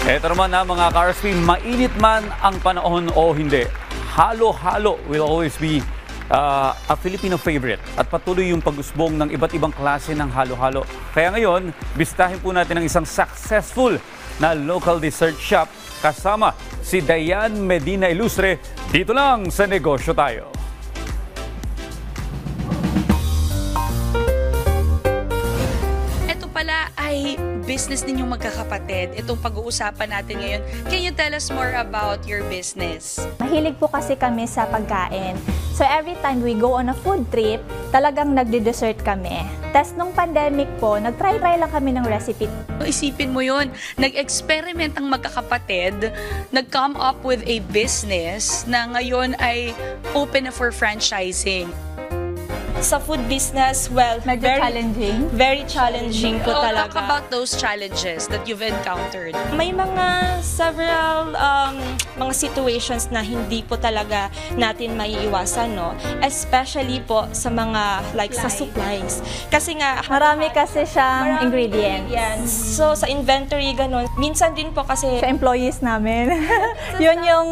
Eto naman na mga ka-RSP, mainit man ang panahon o hindi, halo-halo will always be a Filipino favorite at patuloy yung pag-usbong ng iba't ibang klase ng halo-halo. Kaya ngayon, bistahin po natin ang isang successful na local dessert shop kasama si Diane Medina Ilustre dito lang sa Negosyo Tayo. Ito pala ay business ninyong magkakapatid. Itong pag-uusapan natin ngayon. Can you tell us more about your business? Mahilig po kasi kami sa pagkain. So every time we go on a food trip, talagang nagde-dessert kami. Tapos nung pandemic po, nag-try lang kami ng recipe. Isipin mo yun, nag-experiment ang magkakapatid, nag-come up with a business na ngayon ay open na for franchising. Sa food business, well, Medyo challenging. Very challenging po talaga. Talk about those challenges that you've encountered. May mga several mga situations na hindi po talaga natin maiiwasan, no? Especially po sa mga sa supplies. Kasi nga Marami kasi siyang ingredients. So sa inventory ganun, minsan din po kasi Sa employees namin. Yun yung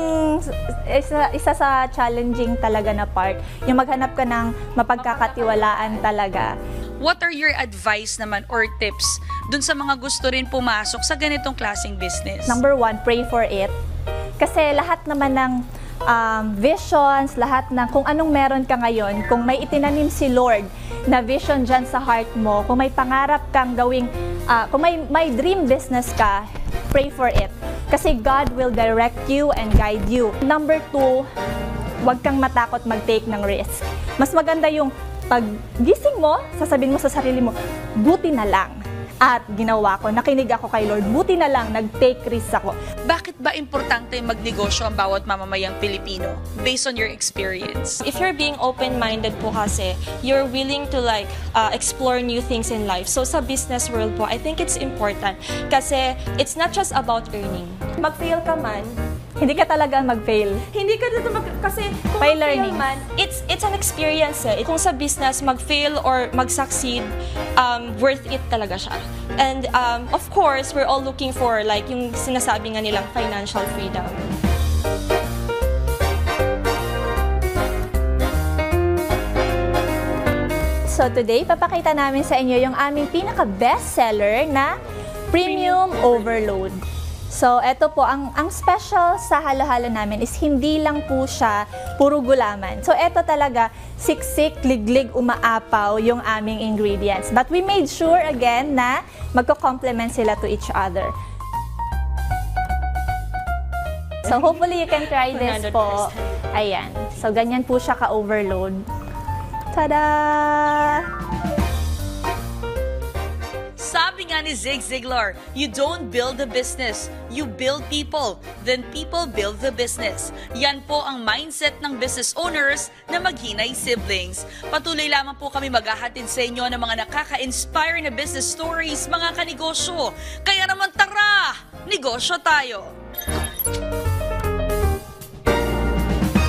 isa sa challenging talaga na part. Yung maghanap ka ng mapagkakatiwalaan talaga. What are your advice naman or tips dun sa mga gusto rin pumasok sa ganitong klaseng business? Number one, pray for it. Kasi lahat naman ng visions, lahat ng kung anong meron ka ngayon, kung may itinanim si Lord na vision dyan sa heart mo, kung may pangarap kang gawing, kung may dream business ka, pray for it. Kasi God will direct you and guide you. Number two, huwag kang matakot mag-take ng risk. Mas maganda yung pag gising mo, sasabihin mo sa sarili mo, buti na lang. At ginawa ko, nakinig ako kay Lord, buti na lang, nag-take risk ako. Bakit ba importante magnegosyo ang bawat mamamayang Pilipino based on your experience? if you're being open-minded po kasi, you're willing to explore new things in life. So sa business world po, I think it's important kasi it's not just about earning. Mag-fail ka man, Hindi ka talaga mag-fail. hindi ka dito kasi kung By mag-fail learning. man, it's an experience eh. Kung sa business, mag-fail or mag-succeed, worth it talaga siya. And of course, we're all looking for yung sinasabi nga nilang financial freedom. So today, papakita namin sa inyo yung aming pinaka-bestseller na Premium Overload. So eto po, ang special sa halo-halo namin is hindi lang po siya puro gulaman. So eto talaga, siksik, liglig, umaapaw yung aming ingredients. But we made sure again na magko-complement sila to each other. So hopefully you can try this po. Ayan. So ganyan po siya ka-overload. Tada! Sabi nga ni Zig Ziglar, you don't build a business, you build people, then people build the business. Yan po ang mindset ng business owners na maghinay siblings. Patuloy lamang po kami maghahatid sa inyo ng mga nakaka-inspire na business stories, mga kanegosyo. Kaya naman tara, negosyo tayo!